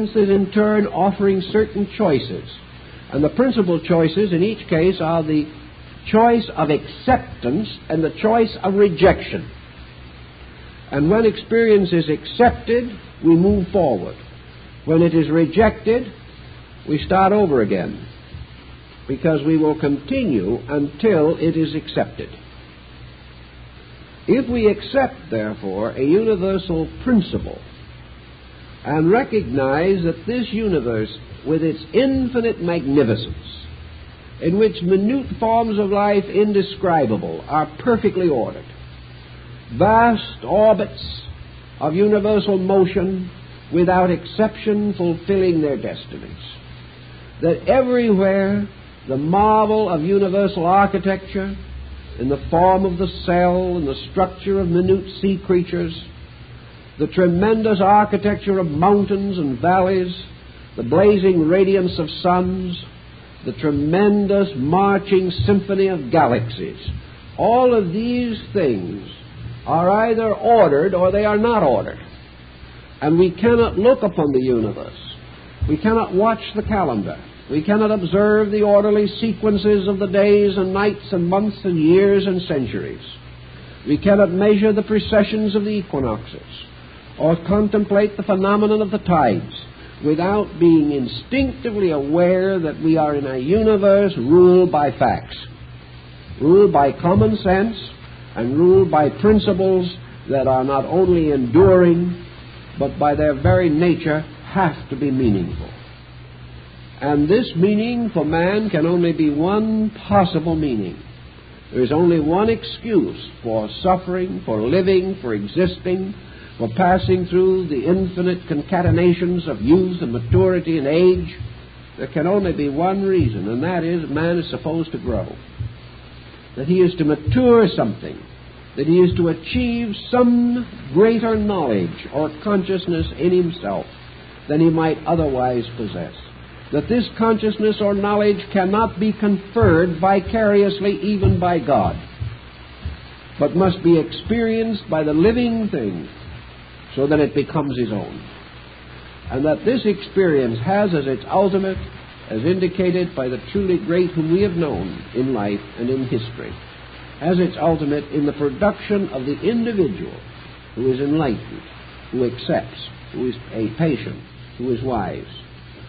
is in turn offering certain choices. And the principal choices in each case are the choice of acceptance and the choice of rejection. And when experience is accepted, we move forward. When it is rejected, we start over again, because we will continue until it is accepted. If we accept, therefore, a universal principle and recognize that this universe, with its infinite magnificence, in which minute forms of life indescribable are perfectly ordered, vast orbits of universal motion without exception fulfilling their destinies, that everywhere the marvel of universal architecture in the form of the cell and the structure of minute sea creatures, the tremendous architecture of mountains and valleys, the blazing radiance of suns, the tremendous marching symphony of galaxies, all of these things are either ordered or they are not ordered. And we cannot look upon the universe. We cannot watch the calendar. We cannot observe the orderly sequences of the days and nights and months and years and centuries. We cannot measure the precessions of the equinoxes or contemplate the phenomenon of the tides without being instinctively aware that we are in a universe ruled by facts, ruled by common sense, and ruled by principles that are not only enduring, but by their very nature have to be meaningful. And this meaning for man can only be one possible meaning. There is only one excuse for suffering, for living, for existing, for passing through the infinite concatenations of youth and maturity and age. There can only be one reason, and that is man is supposed to grow. That he is to mature something, that he is to achieve some greater knowledge or consciousness in himself than he might otherwise possess. That this consciousness or knowledge cannot be conferred vicariously even by God, but must be experienced by the living thing so that it becomes his own. And that this experience has as its ultimate, as indicated by the truly great whom we have known in life and in history, as its ultimate in the production of the individual who is enlightened, who accepts, who is a patient, who is wise,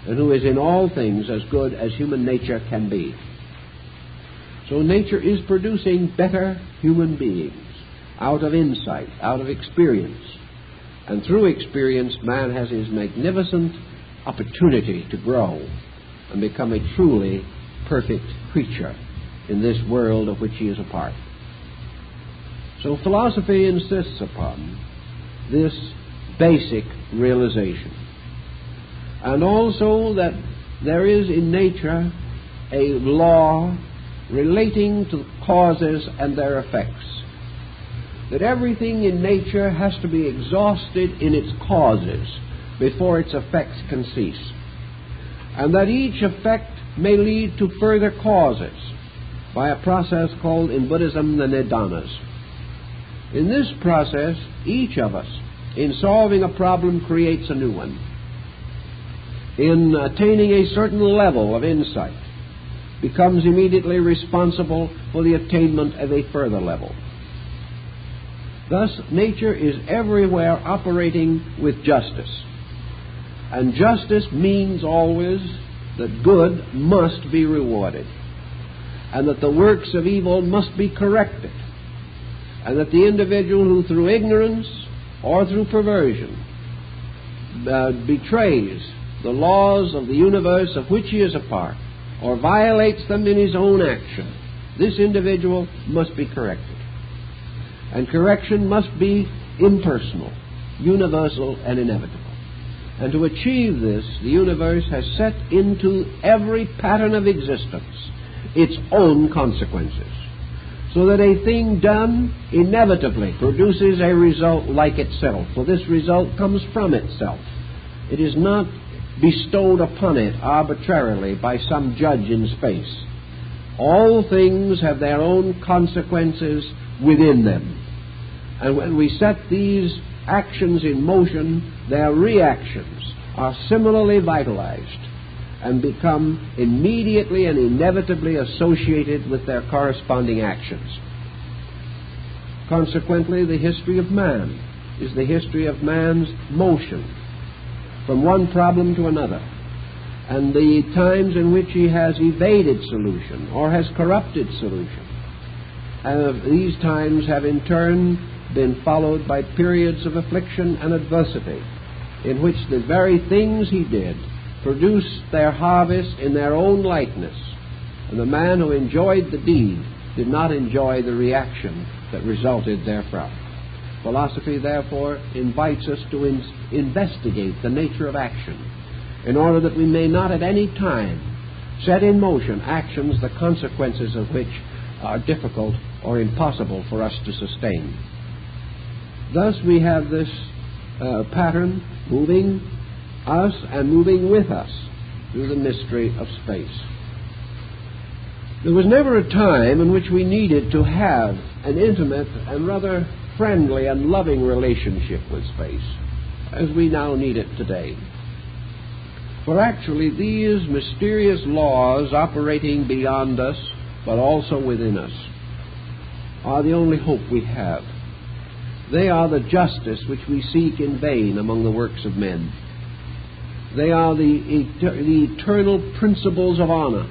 and who is in all things as good as human nature can be. So nature is producing better human beings out of insight, out of experience. And through experience, man has his magnificent opportunity to grow and become a truly perfect creature in this world of which he is a part. So philosophy insists upon this basic realization. And also that there is in nature a law relating to causes and their effects. That everything in nature has to be exhausted in its causes before its effects can cease. And that each effect may lead to further causes by a process called in Buddhism the nidanas. In this process, each of us, in solving a problem, creates a new one. In attaining a certain level of insight, becomes immediately responsible for the attainment of a further level. Thus, nature is everywhere operating with justice. And justice means always that good must be rewarded, and that the works of evil must be corrected, and that the individual who through ignorance or through perversion betrays the laws of the universe of which he is a part, or violates them in his own action, this individual must be corrected. And correction must be impersonal, universal, and inevitable. And to achieve this, the universe has set into every pattern of existence its own consequences, so that a thing done inevitably produces a result like itself, for this result comes from itself. It is not bestowed upon it arbitrarily by some judge in space. All things have their own consequences within them. And when we set these actions in motion, their reactions are similarly vitalized and become immediately and inevitably associated with their corresponding actions. Consequently, the history of man is the history of man's motion from one problem to another, and the times in which he has evaded solution or has corrupted solution. These times have in turn been followed by periods of affliction and adversity, in which the very things he did produced their harvest in their own likeness, and the man who enjoyed the deed did not enjoy the reaction that resulted therefrom. Philosophy, therefore, invites us to investigate the nature of action, in order that we may not at any time set in motion actions the consequences of which are difficult or impossible for us to sustain. Thus we have this pattern moving us and moving with us through the mystery of space. There was never a time in which we needed to have an intimate and rather friendly and loving relationship with space as we now need it today. For actually these mysterious laws operating beyond us, but also within us, are the only hope we have. They are the justice which we seek in vain among the works of men. They are the eternal principles of honor,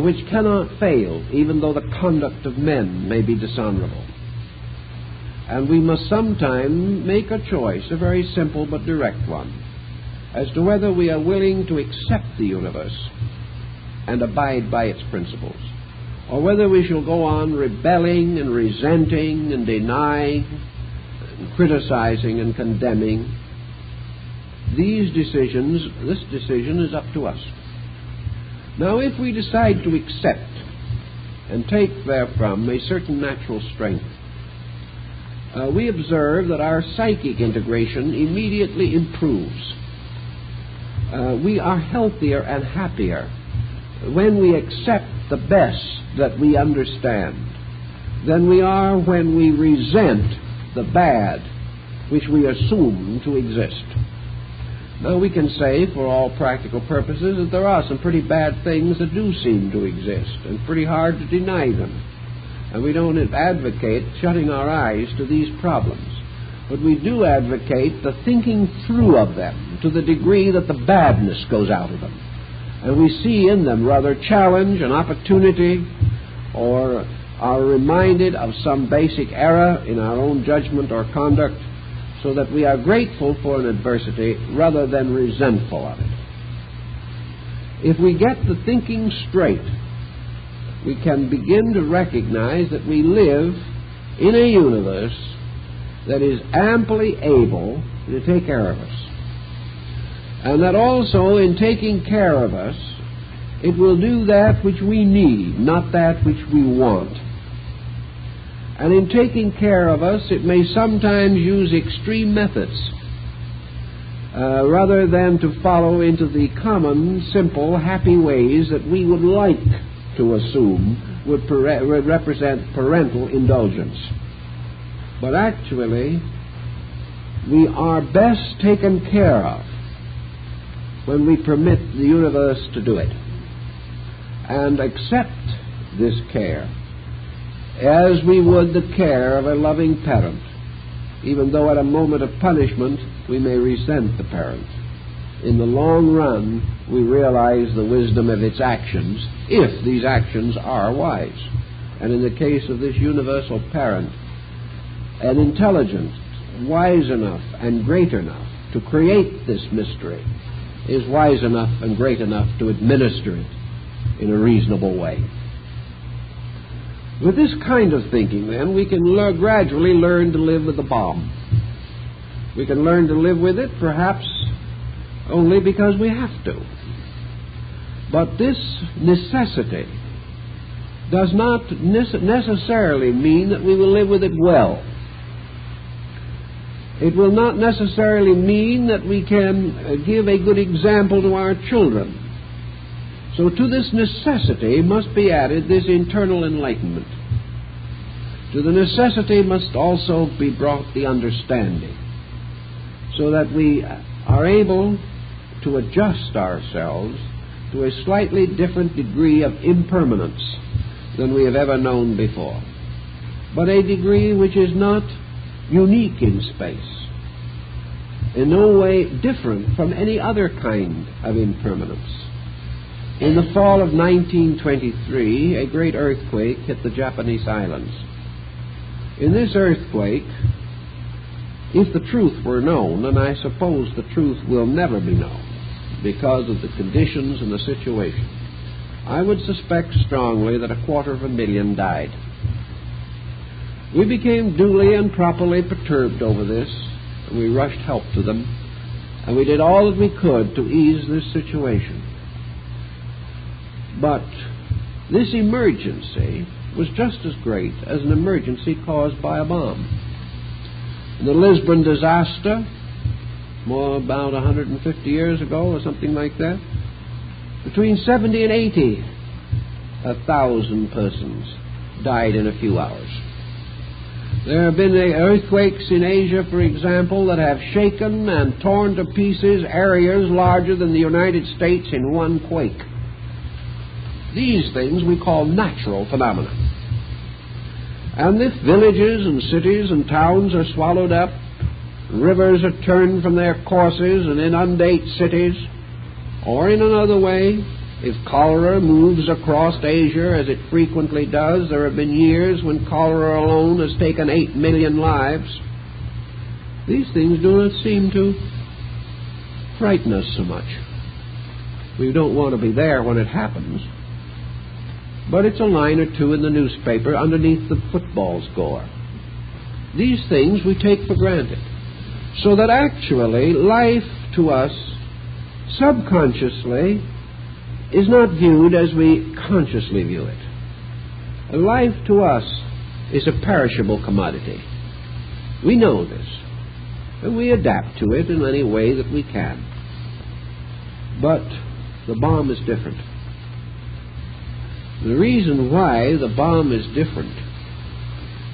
which cannot fail, even though the conduct of men may be dishonorable. And we must sometime make a choice, a very simple but direct one, as to whether we are willing to accept the universe and abide by its principles, or whether we shall go on rebelling and resenting and denying and criticizing and condemning. This decision is up to us. Now, if we decide to accept and take therefrom a certain natural strength, we observe that our psychic integration immediately improves. We are healthier and happier when we accept the best that we understand than we are when we resent the bad which we assume to exist. Now, we can say, for all practical purposes, that there are some pretty bad things that do seem to exist, and pretty hard to deny them. And we don't advocate shutting our eyes to these problems. But we do advocate the thinking through of them to the degree that the badness goes out of them. And we see in them rather challenge and opportunity, or are reminded of some basic error in our own judgment or conduct, so that we are grateful for an adversity rather than resentful of it. If we get the thinking straight, we can begin to recognize that we live in a universe that is amply able to take care of us. And that also, in taking care of us, it will do that which we need, not that which we want. And in taking care of us, it may sometimes use extreme methods, rather than to follow into the common, simple, happy ways that we would like to assume would represent parental indulgence. But actually, we are best taken care of when we permit the universe to do it and accept this care as we would the care of a loving parent, even though at a moment of punishment we may resent the parent. In the long run, we realize the wisdom of its actions, if these actions are wise. And in the case of this universal parent, an intelligence wise enough and great enough to create this mystery is wise enough and great enough to administer it in a reasonable way. With this kind of thinking, then, we can gradually learn to live with the bomb. We can learn to live with it, perhaps only because we have to. But this necessity does not necessarily mean that we will live with it well. It will not necessarily mean that we can give a good example to our children. So to this necessity must be added this internal enlightenment. To the necessity must also be brought the understanding, so that we are able to adjust ourselves to a slightly different degree of impermanence than we have ever known before, but a degree which is not unique in space, in no way different from any other kind of impermanence. In the fall of 1923, a great earthquake hit the Japanese islands. In this earthquake, if the truth were known, and I suppose the truth will never be known because of the conditions and the situation, I would suspect strongly that 250,000 died. We became duly and properly perturbed over this, and we rushed help to them, and we did all that we could to ease this situation. But this emergency was just as great as an emergency caused by a bomb. In the Lisbon disaster, about 150 years ago or something like that, between 70 and 80,000 persons died in a few hours. There have been earthquakes in Asia, for example, that have shaken and torn to pieces areas larger than the United States in one quake. These things we call natural phenomena. And if villages and cities and towns are swallowed up, rivers are turned from their courses and inundate cities, or in another way, if cholera moves across Asia, as it frequently does, there have been years when cholera alone has taken 8 million lives, these things do not seem to frighten us so much. We don't want to be there when it happens, but it's a line or two in the newspaper underneath the football score. These things we take for granted, so that actually life to us subconsciously is not viewed as we consciously view it. Life to us is a perishable commodity. We know this, and we adapt to it in any way that we can. But the bomb is different. The reason why the bomb is different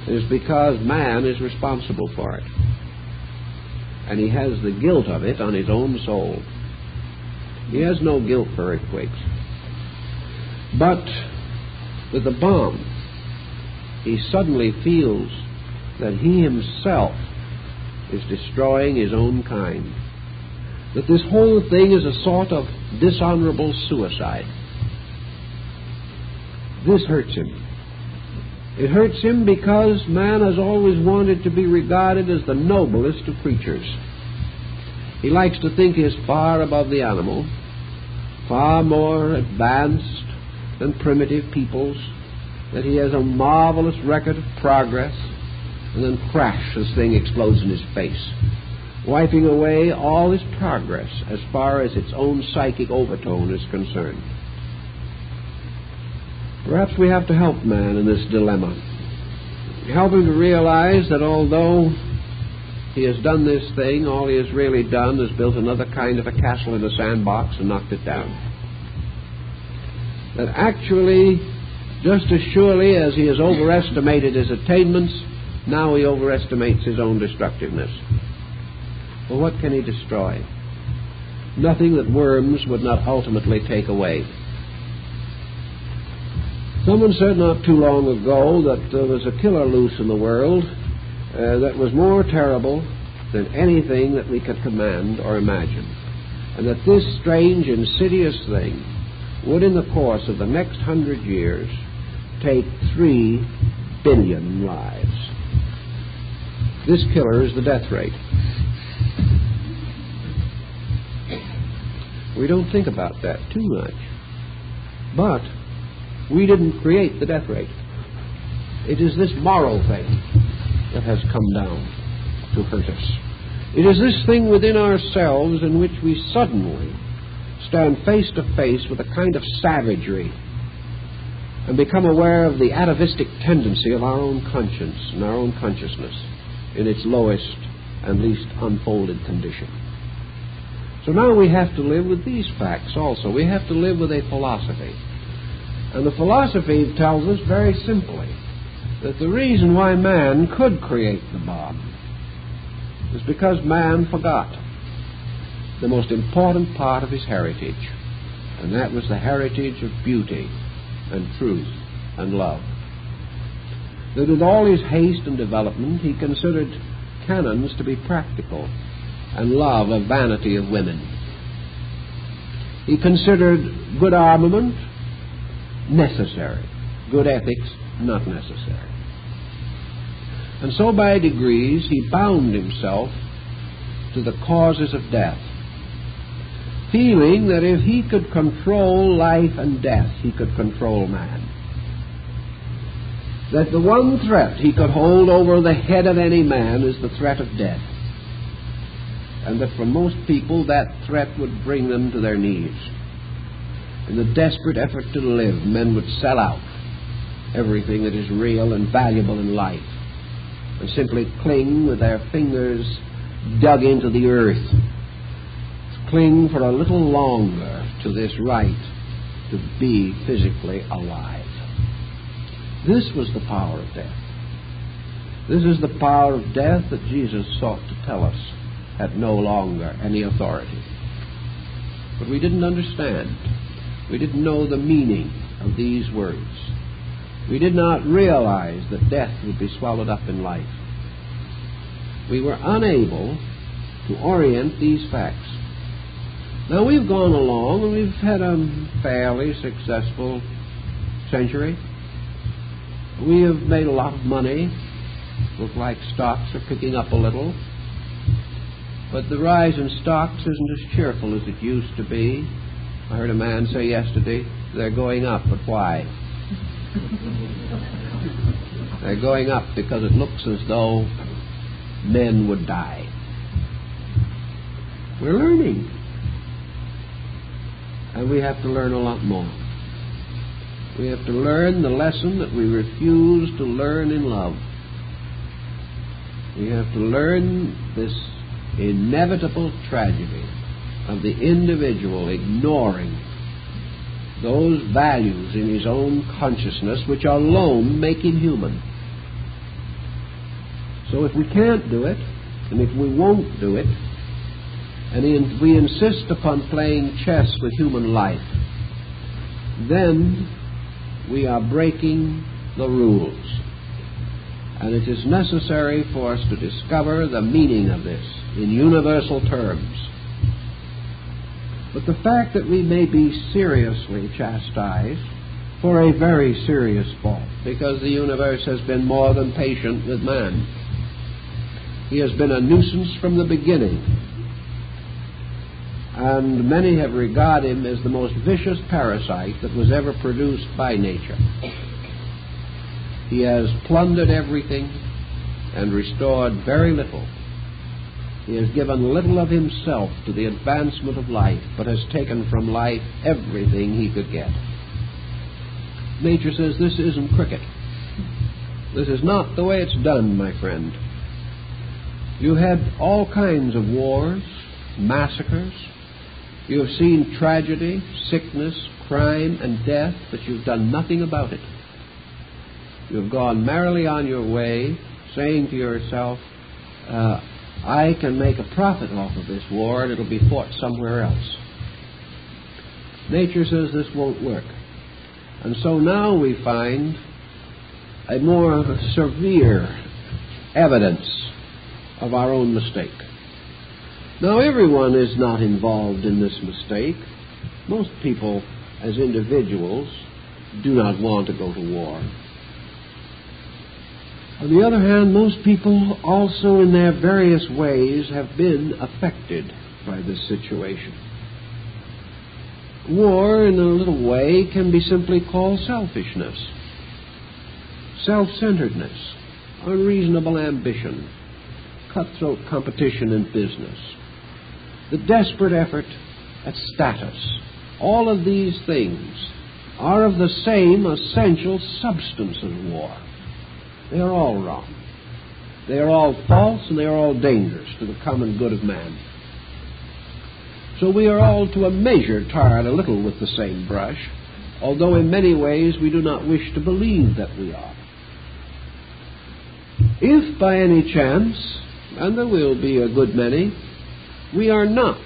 is because man is responsible for it, and he has the guilt of it on his own soul. He has no guilt for earthquakes. But with the bomb, he suddenly feels that he himself is destroying his own kind, that this whole thing is a sort of dishonorable suicide. This hurts him. It hurts him because man has always wanted to be regarded as the noblest of creatures. He likes to think he is far above the animal, far more advanced than primitive peoples, that he has a marvelous record of progress, and then crash, this thing explodes in his face, wiping away all his progress as far as its own psychic overtone is concerned. Perhaps we have to help man in this dilemma. Help him to realize that although he has done this thing, all he has really done is built another kind of a castle in a sandbox and knocked it down. That actually, just as surely as he has overestimated his attainments, now he overestimates his own destructiveness. Well, what can he destroy? Nothing that worms would not ultimately take away. Someone said not too long ago that there was a killer loose in the world that was more terrible than anything that we could command or imagine, and that this strange, insidious thing would, in the course of the next 100 years, take 3 billion lives. This killer is the death rate. We don't think about that too much, but we didn't create the death rate. It is this moral thing that has come down to hurt us. It is this thing within ourselves in which we suddenly stand face to face with a kind of savagery and become aware of the atavistic tendency of our own conscience and our own consciousness in its lowest and least unfolded condition. So now we have to live with these facts also. We have to live with a philosophy. And the philosophy tells us very simply that the reason why man could create the bomb is because man forgot. the most important part of his heritage, and that was the heritage of beauty and truth and love. That with all his haste and development, he considered canons to be practical and love a vanity of women. He considered good armament necessary, good ethics not necessary. And so by degrees he bound himself to the causes of death, feeling that if he could control life and death, he could control man. That the one threat he could hold over the head of any man is the threat of death. And that for most people that threat would bring them to their knees. In the desperate effort to live, men would sell out everything that is real and valuable in life and simply cling with their fingers dug into the earth. Cling for a little longer to this right to be physically alive. This was the power of death. This is the power of death that Jesus sought to tell us had no longer any authority. But we didn't understand. We didn't know the meaning of these words. We did not realize that death would be swallowed up in life. We were unable to orient these facts. Now we've gone along and we've had a fairly successful century. We have made a lot of money. Look like stocks are picking up a little. But the rise in stocks isn't as cheerful as it used to be. I heard a man say yesterday, they're going up, but why? They're going up because it looks as though men would die. We're learning. And we have to learn a lot more. We have to learn the lesson that we refuse to learn in love. We have to learn this inevitable tragedy of the individual ignoring those values in his own consciousness which alone make him human. So if we can't do it, and if we won't do it, and if we insist upon playing chess with human life, then we are breaking the rules. And it is necessary for us to discover the meaning of this in universal terms. But the fact that we may be seriously chastised for a very serious fault, because the universe has been more than patient with man. He has been a nuisance from the beginning. And many have regarded him as the most vicious parasite that was ever produced by nature. He has plundered everything and restored very little. He has given little of himself to the advancement of life, but has taken from life everything he could get. Nature says this isn't cricket. This is not the way it's done, my friend. You had all kinds of wars, massacres. You have seen tragedy, sickness, crime, and death, but you've done nothing about it. You have gone merrily on your way, saying to yourself, I can make a profit off of this war and it'll be fought somewhere else. Nature says this won't work. And so now we find a more severe evidence of our own mistake. Now everyone is not involved in this mistake. Most people as individuals do not want to go to war. On the other hand, most people also in their various ways have been affected by this situation. War, in a little way, can be simply called selfishness, self-centeredness, unreasonable ambition, cutthroat competition in business, the desperate effort at status. All of these things are of the same essential substance as war. They are all wrong. They are all false, and they are all dangerous to the common good of man. So we are all to a measure tarred a little with the same brush, although in many ways we do not wish to believe that we are. If by any chance, and there will be a good many, we are not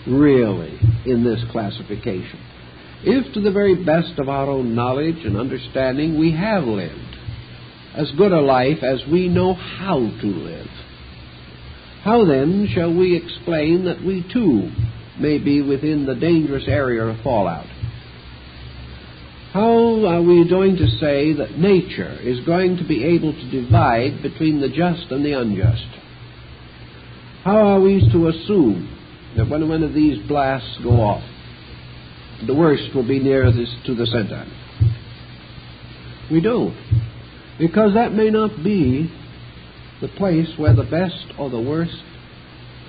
really, in this classification. If to the very best of our own knowledge and understanding we have lived as good a life as we know how to live, how then shall we explain that we too may be within the dangerous area of fallout? How are we going to say that nature is going to be able to divide between the just and the unjust? How are we to assume that when one of these blasts go off, the worst will be nearest to the center? We don't, because that may not be the place where the best or the worst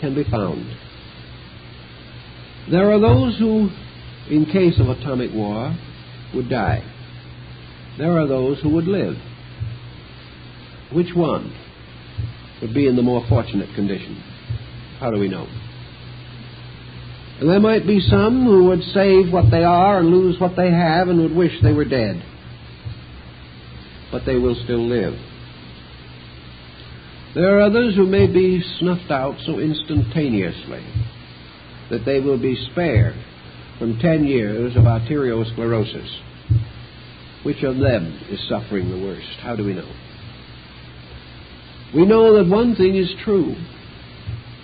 can be found. There are those who, in case of atomic war, would die. There are those who would live. Which one would be in the more fortunate condition? How do we know? And there might be some who would save what they are and lose what they have and would wish they were dead. But they will still live. There are others who may be snuffed out so instantaneously that they will be spared from 10 years of arteriosclerosis. Which of them is suffering the worst? How do we know? We know that one thing is true,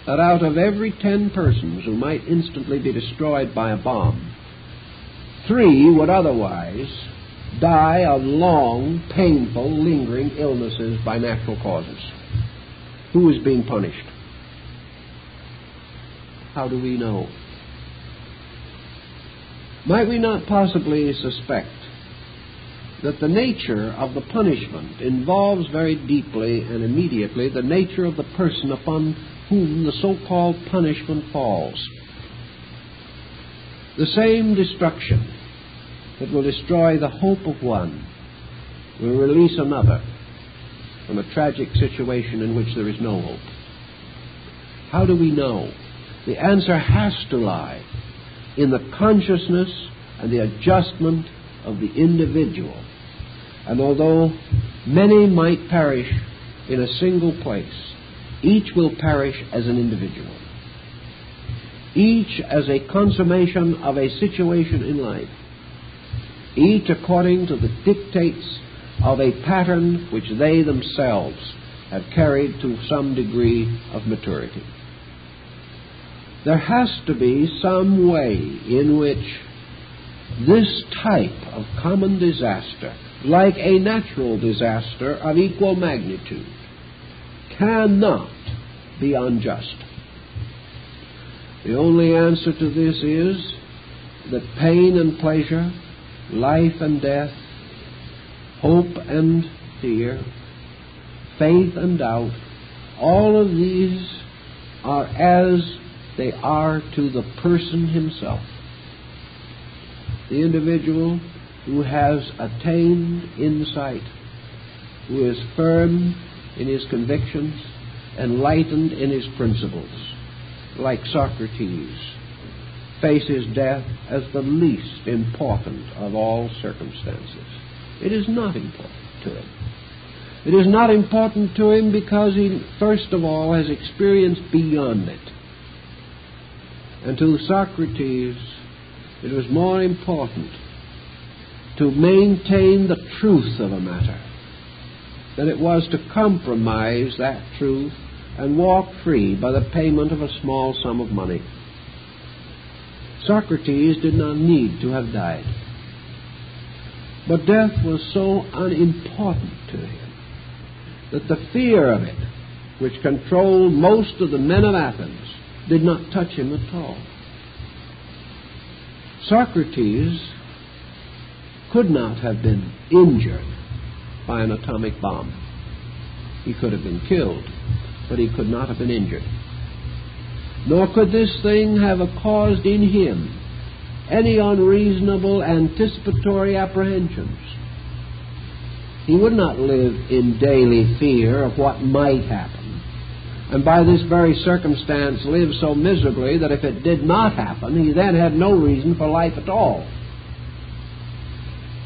that out of every 10 persons who might instantly be destroyed by a bomb, 3 would otherwise die of long, painful, lingering illnesses by natural causes. Who is being punished? How do we know? Might we not possibly suspect that the nature of the punishment involves very deeply and immediately the nature of the person upon whom the so-called punishment falls? The same destruction that will destroy the hope of one will release another from a tragic situation in which there is no hope. How do we know? The answer has to lie in the consciousness and the adjustment of the individual. And although many might perish in a single place, each will perish as an individual. Each as a consummation of a situation in life. Each according to the dictates of a pattern which they themselves have carried to some degree of maturity. There has to be some way in which this type of common disaster, like a natural disaster of equal magnitude, cannot be unjust. The only answer to this is that pain and pleasure, life and death, hope and fear, faith and doubt, all of these are as they are to the person himself. The individual who has attained insight, who is firm in his convictions, enlightened in his principles, like Socrates, faces death as the least important of all circumstances. It is not important to him. It is not important to him because he, first of all, has experienced beyond it. And to Socrates, it was more important to maintain the truth of a matter than it was to compromise that truth and walk free by the payment of a small sum of money. Socrates did not need to have died. But death was so unimportant to him that the fear of it, which controlled most of the men of Athens, did not touch him at all. Socrates could not have been injured by an atomic bomb. He could have been killed, but he could not have been injured. Nor could this thing have caused in him any unreasonable anticipatory apprehensions. He would not live in daily fear of what might happen, and by this very circumstance live so miserably that if it did not happen, he then had no reason for life at all.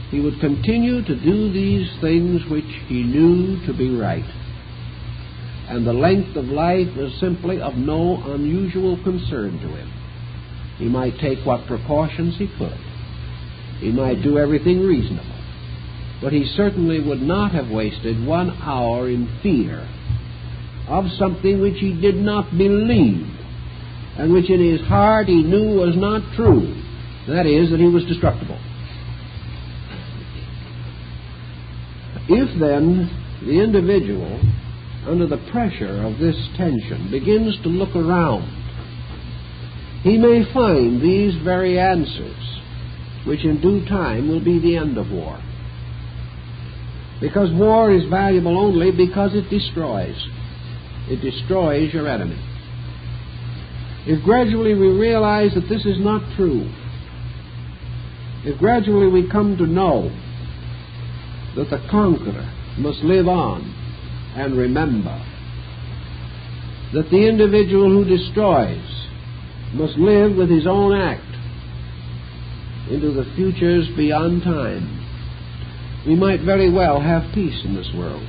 He would continue to do these things which he knew to be right. And the length of life was simply of no unusual concern to him. He might take what precautions he could. He might do everything reasonable. But he certainly would not have wasted 1 hour in fear of something which he did not believe, and which in his heart he knew was not true. That is, that he was destructible. If then the individual, under the pressure of this tension, begins to look around, he may find these very answers, which in due time will be the end of war. Because war is valuable only because it destroys. It destroys your enemy. If gradually we realize that this is not true, if gradually we come to know that the conqueror must live on and remember, that the individual who destroys must live with his own act into the futures beyond time, we might very well have peace in this world.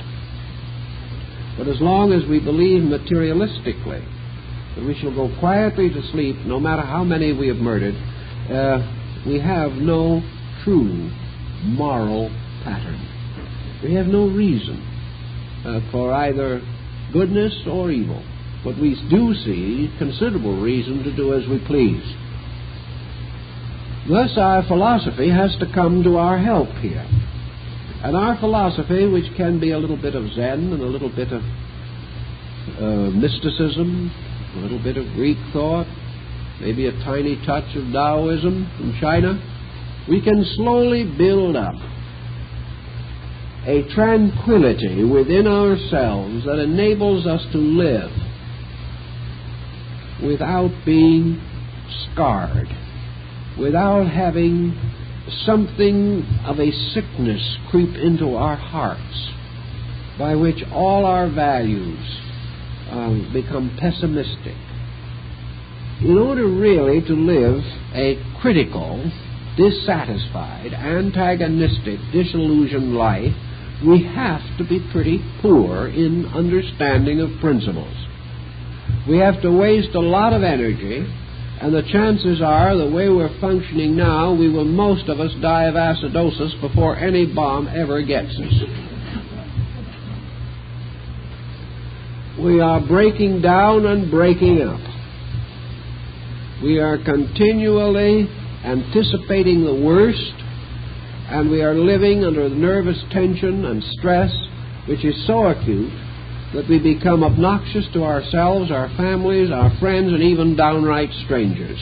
But as long as we believe materialistically that we shall go quietly to sleep no matter how many we have murdered, we have no true moral pattern. We have no reason for either goodness or evil. But we do see considerable reason to do as we please. Thus our philosophy has to come to our help here. And our philosophy, which can be a little bit of Zen and a little bit of mysticism, a little bit of Greek thought, maybe a tiny touch of Taoism from China, we can slowly build up a tranquility within ourselves that enables us to live without being scarred, without having something of a sickness creep into our hearts, by which all our values become pessimistic. In order really to live a critical, dissatisfied, antagonistic, disillusioned life, we have to be pretty poor in understanding of principles. We have to waste a lot of energy, and the chances are, the way we're functioning now, we will, most of us, die of acidosis before any bomb ever gets us. We are breaking down and breaking up. We are continually anticipating the worst, and we are living under nervous tension and stress, which is so acute that we become obnoxious to ourselves, our families, our friends, and even downright strangers.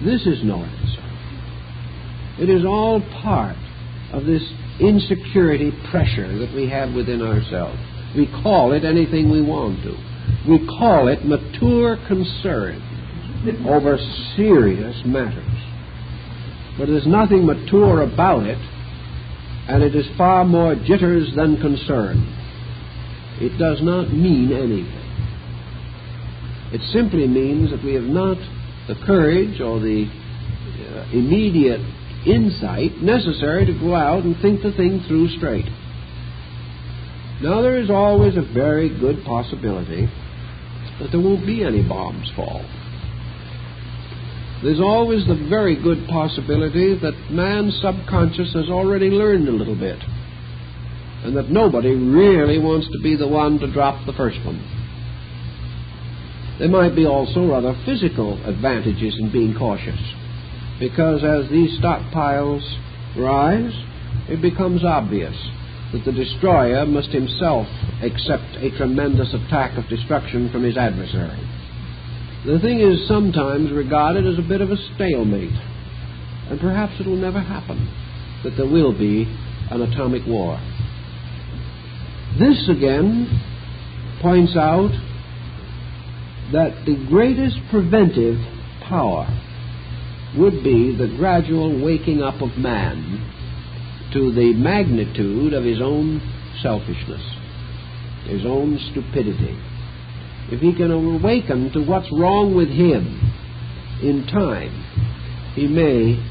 This is no answer. It is all part of this insecurity pressure that we have within ourselves. We call it anything we want to. We call it mature concern over serious matters. But there's nothing mature about it, and it is far more jitters than concern. It does not mean anything. It simply means that we have not the courage or the immediate insight necessary to go out and think the thing through straight. Now, there is always a very good possibility that there won't be any bombs fall. There's always the very good possibility that man's subconscious has already learned a little bit, and that nobody really wants to be the one to drop the first one. There might be also rather physical advantages in being cautious, because as these stockpiles rise, it becomes obvious that the destroyer must himself accept a tremendous attack of destruction from his adversary. The thing is sometimes regarded as a bit of a stalemate, and perhaps it will never happen that there will be an atomic war. This again points out that the greatest preventive power would be the gradual waking up of man to the magnitude of his own selfishness, his own stupidity. If he can awaken to what's wrong with him in time, he may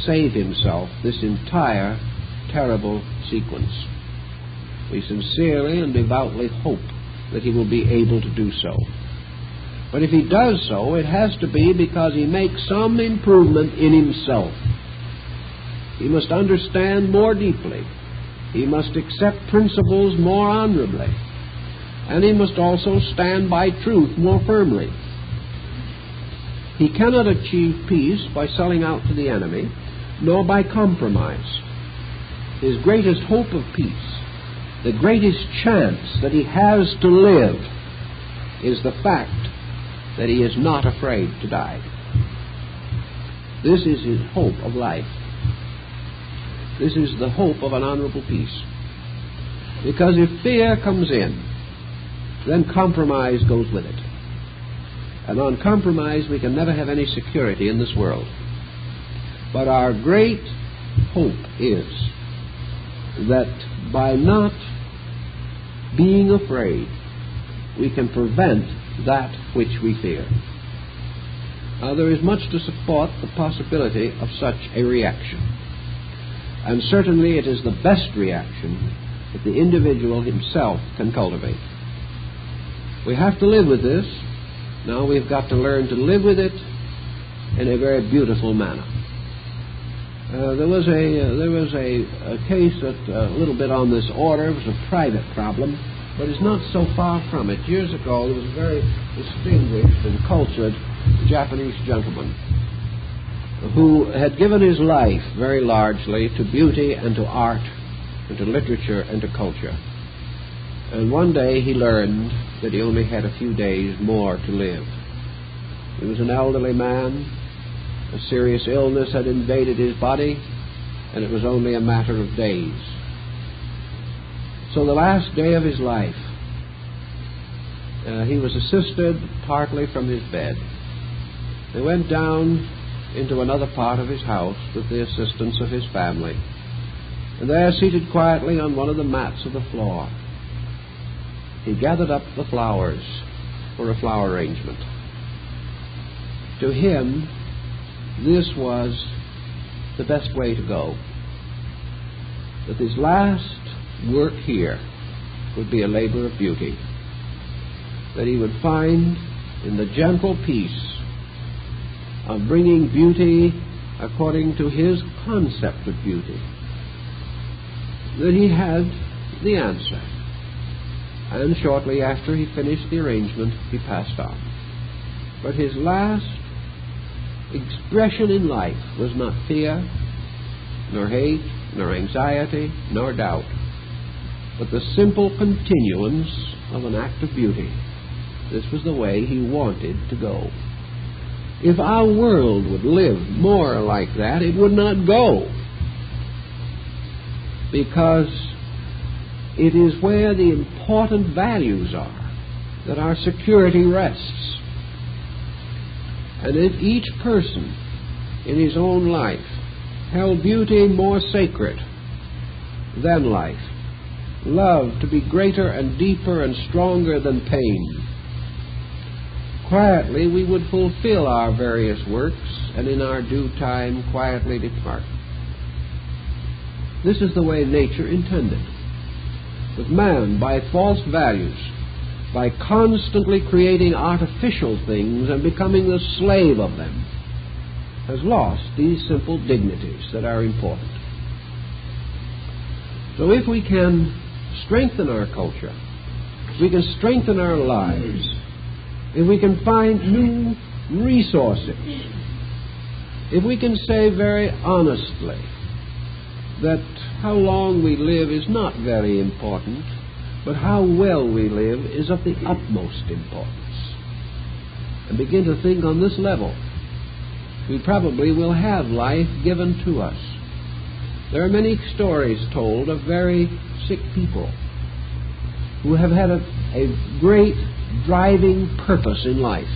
save himself this entire terrible sequence. We sincerely and devoutly hope that he will be able to do so. But if he does so, it has to be because he makes some improvement in himself. He must understand more deeply. He must accept principles more honorably. And he must also stand by truth more firmly. He cannot achieve peace by selling out to the enemy, nor by compromise. His greatest hope of peace, the greatest chance that he has to live, is the fact that he is not afraid to die. This is his hope of life. This is the hope of an honorable peace. Because if fear comes in, then compromise goes with it. And on compromise we can never have any security in this world. But our great hope is that by not being afraid, we can prevent that which we fear. Now, there is much to support the possibility of such a reaction. And certainly it is the best reaction that the individual himself can cultivate. We have to live with this. Now we've got to learn to live with it in a very beautiful manner. There was a case that a little bit on this order. It was a private problem, but it's not so far from it. Years ago, there was a very distinguished and cultured Japanese gentleman who had given his life very largely to beauty and to art and to literature and to culture. And one day he learned that he only had a few days more to live. He was an elderly man. A serious illness had invaded his body, and it was only a matter of days. So the last day of his life, he was assisted partly from his bed. They went down into another part of his house with the assistance of his family. And there, seated quietly on one of the mats of the floor, he gathered up the flowers for a flower arrangement. To him, this was the best way to go. That his last work here would be a labor of beauty. That he would find in the gentle peace of bringing beauty according to his concept of beauty, that he had the answer. And shortly after he finished the arrangement, he passed on. But his last expression in life was not fear, nor hate, nor anxiety, nor doubt, but the simple continuance of an act of beauty. This was the way he wanted to go. If our world would live more like that, it would not go. Because it is where the important values are that our security rests. And if each person in his own life held beauty more sacred than life, love to be greater and deeper and stronger than pain, quietly we would fulfill our various works and in our due time quietly depart. This is the way nature intended. But man, by false values, by constantly creating artificial things and becoming the slave of them, has lost these simple dignities that are important. So if we can strengthen our culture, if we can strengthen our lives, if we can find new resources, if we can say very honestly that how long we live is not very important, but how well we live is of the utmost importance, and begin to think on this level, we probably will have life given to us. There are many stories told of very sick people who have had a great driving purpose in life,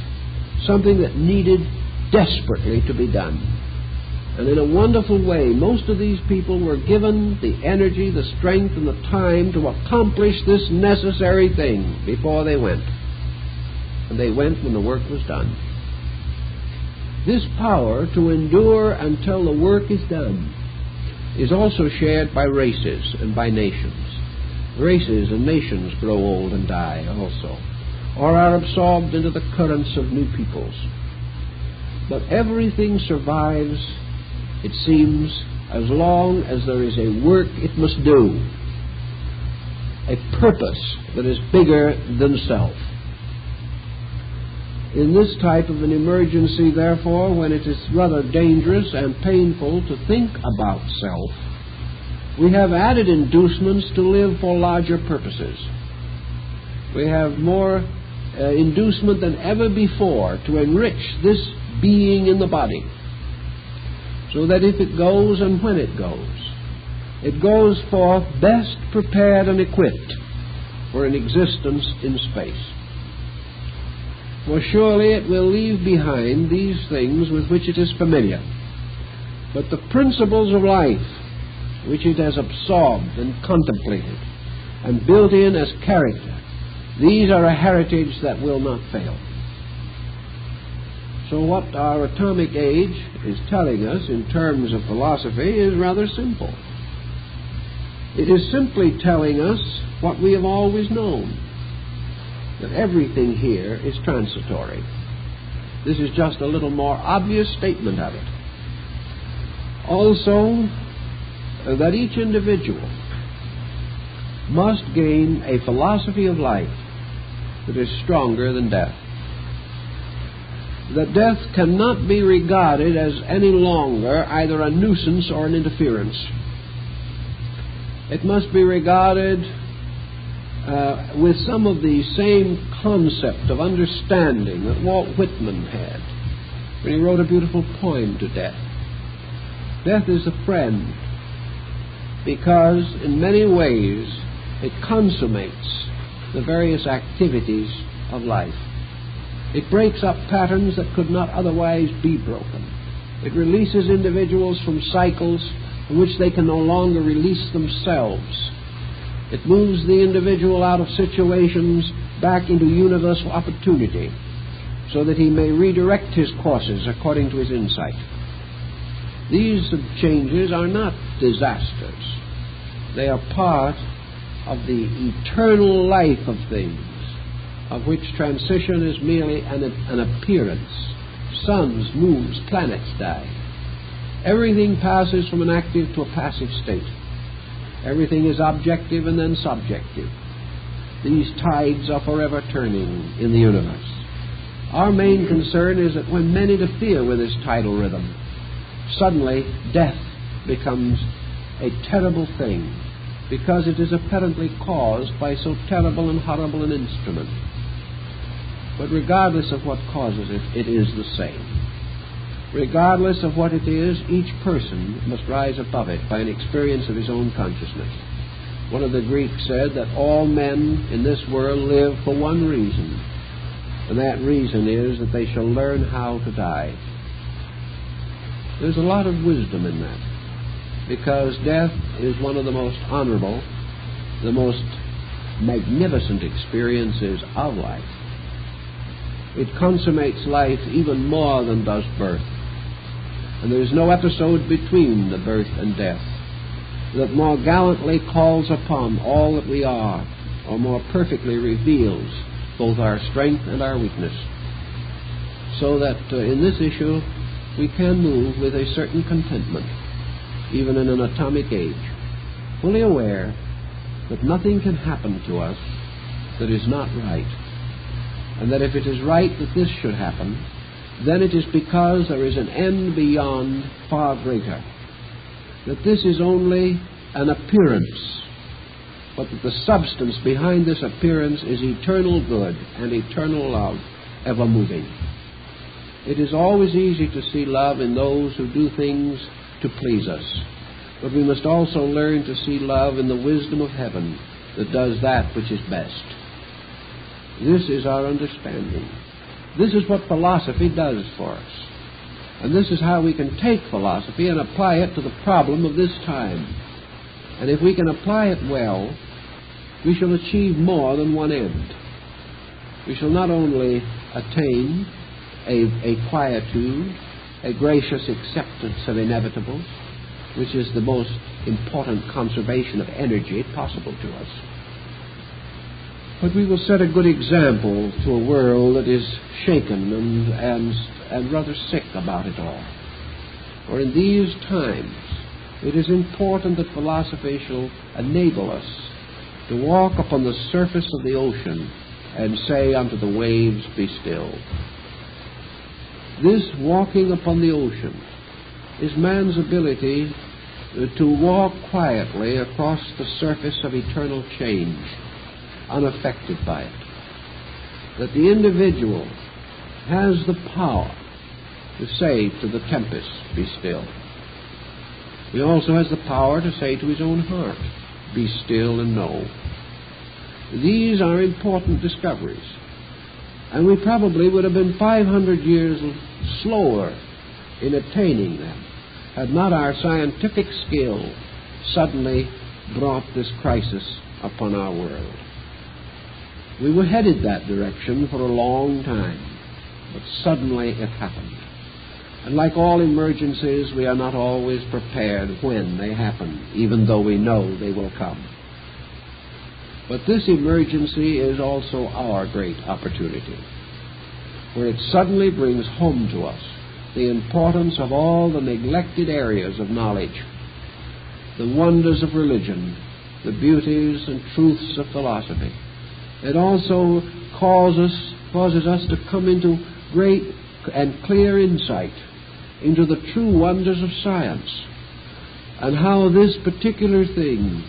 something that needed desperately to be done. And in a wonderful way, most of these people were given the energy, the strength, and the time to accomplish this necessary thing before they went. And they went when the work was done. This power to endure until the work is done is also shared by races and by nations. Races and nations grow old and die also. or are absorbed into the currents of new peoples. But everything survives, it seems, as long as there is a work it must do, a purpose that is bigger than self. In this type of an emergency, therefore, when it is rather dangerous and painful to think about self, we have added inducements to live for larger purposes. We have more inducement than ever before to enrich this being in the body, so that if it goes and when it goes forth best prepared and equipped for an existence in space. For surely it will leave behind these things with which it is familiar. But the principles of life, which it has absorbed and contemplated and built in as character, these are a heritage that will not fail. So what our atomic age is telling us in terms of philosophy is rather simple. It is simply telling us what we have always known, that everything here is transitory. This is just a little more obvious statement of it. Also, that each individual must gain a philosophy of life that is stronger than death. That death cannot be regarded as any longer either a nuisance or an interference. It must be regarded with some of the same concept of understanding that Walt Whitman had when he wrote a beautiful poem to death. Death is a friend because in many ways it consummates the various activities of life. It breaks up patterns that could not otherwise be broken. It releases individuals from cycles from which they can no longer release themselves. It moves the individual out of situations back into universal opportunity so that he may redirect his courses according to his insight. These changes are not disasters. They are part of the eternal life of things, of which transition is merely an appearance. Suns, moons, planets die. Everything passes from an active to a passive state. Everything is objective and then subjective. These tides are forever turning in the universe. Our main concern is that when men interfere with this tidal rhythm, suddenly death becomes a terrible thing, because it is apparently caused by so terrible and horrible an instrument. But regardless of what causes it, it is the same. Regardless of what it is, each person must rise above it by an experience of his own consciousness. One of the Greeks said that all men in this world live for one reason, and that reason is that they shall learn how to die. There's a lot of wisdom in that, because death is one of the most honorable, the most magnificent experiences of life. It consummates life even more than does birth. And there is no episode between the birth and death that more gallantly calls upon all that we are, or more perfectly reveals both our strength and our weakness. So that in this issue we can move with a certain contentment, even in an atomic age, fully aware that nothing can happen to us that is not right, and that if it is right that this should happen, then it is because there is an end beyond far greater, that this is only an appearance, but that the substance behind this appearance is eternal good and eternal love, ever moving. It is always easy to see love in those who do things to please us, but we must also learn to see love in the wisdom of heaven that does that which is best. This is our understanding. This is what philosophy does for us. And this is how we can take philosophy and apply it to the problem of this time. And if we can apply it well, we shall achieve more than one end. We shall not only attain a quietude, a gracious acceptance of inevitables, which is the most important conservation of energy possible to us, But we will set a good example to a world that is shaken and rather sick about it all. For in these times, it is important that philosophy shall enable us to walk upon the surface of the ocean and say unto the waves, be still. This walking upon the ocean is man's ability to walk quietly across the surface of eternal change, unaffected by it. That the individual has the power to say to the tempest, be still. He also has the power to say to his own heart, be still and know. These are important discoveries, and we probably would have been 500 years slower in attaining them had not our scientific skill suddenly brought this crisis upon our world. We were headed that direction for a long time, but suddenly it happened. And like all emergencies, we are not always prepared when they happen, even though we know they will come. But this emergency is also our great opportunity, where it suddenly brings home to us the importance of all the neglected areas of knowledge, the wonders of religion, the beauties and truths of philosophy. It also causes us to come into great and clear insight into the true wonders of science, and how this particular thing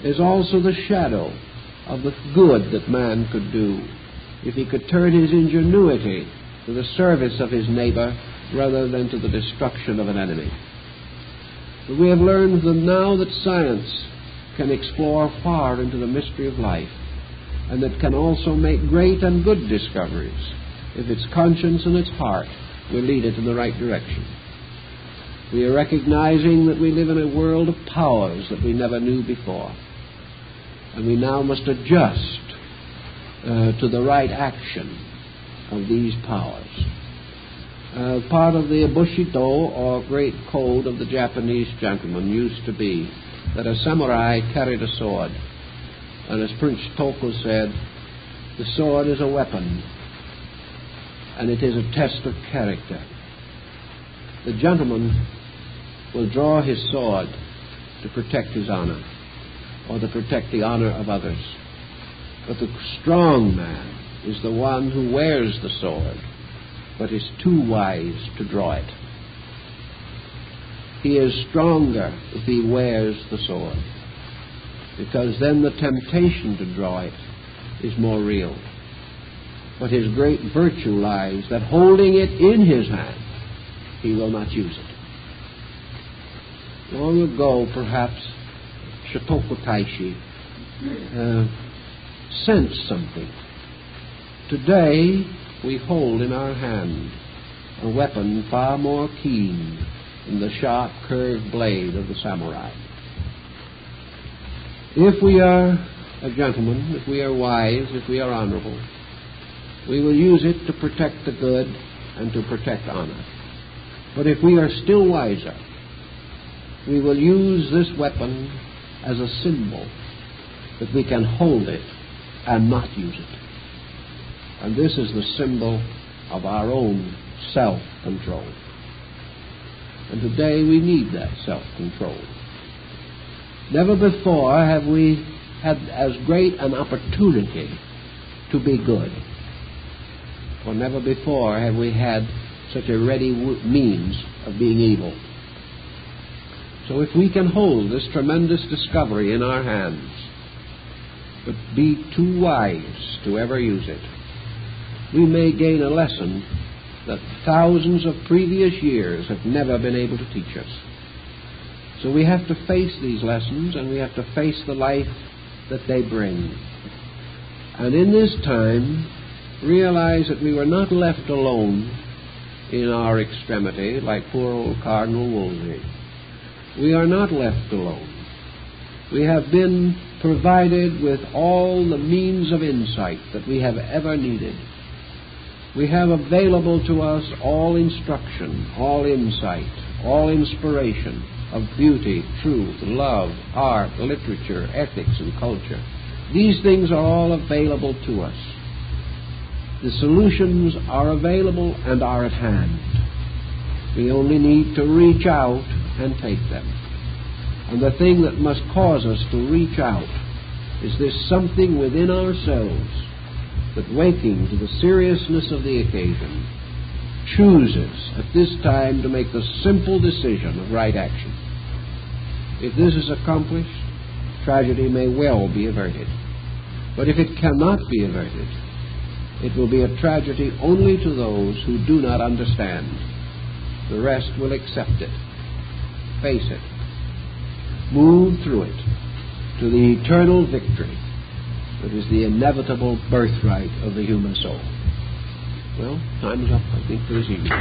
is also the shadow of the good that man could do if he could turn his ingenuity to the service of his neighbor rather than to the destruction of an enemy. But we have learned that now that science can explore far into the mystery of life, and that can also make great and good discoveries if its conscience and its heart will lead it in the right direction. We are recognizing that we live in a world of powers that we never knew before, and we now must adjust to the right action of these powers. Part of the Bushido, or great code of the Japanese gentleman, used to be that a samurai carried a sword. And as Prince Toko said, the sword is a weapon, and it is a test of character. The gentleman will draw his sword to protect his honor, or to protect the honor of others. But the strong man is the one who wears the sword, but is too wise to draw it. He is stronger if he wears the sword, because then the temptation to draw it is more real. But his great virtue lies that holding it in his hand, he will not use it. Long ago, perhaps, Shotoku Taishi sensed something. Today, we hold in our hand a weapon far more keen than the sharp, curved blade of the samurai. If we are a gentleman, if we are wise, if we are honorable, we will use it to protect the good and to protect honor. But if we are still wiser, we will use this weapon as a symbol that we can hold it and not use it. And this is the symbol of our own self-control. And today we need that self-control. Never before have we had as great an opportunity to be good. For never before have we had such a ready means of being evil. So if we can hold this tremendous discovery in our hands, but be too wise to ever use it, we may gain a lesson that thousands of previous years have never been able to teach us. So we have to face these lessons, and we have to face the life that they bring. And in this time, realize that we were not left alone in our extremity like poor old Cardinal Wolsey. We are not left alone. We have been provided with all the means of insight that we have ever needed. We have available to us all instruction, all insight, all inspiration of beauty, truth, love, art, literature, ethics, and culture. These things are all available to us. The solutions are available and are at hand. We only need to reach out and take them. And the thing that must cause us to reach out is this something within ourselves that, waking to the seriousness of the occasion, chooses at this time to make the simple decision of right action. If this is accomplished, tragedy may well be averted. But if it cannot be averted, it will be a tragedy only to those who do not understand. The rest will accept it, face it, move through it to the eternal victory that is the inevitable birthright of the human soul. Well, time is up, I think, for this evening.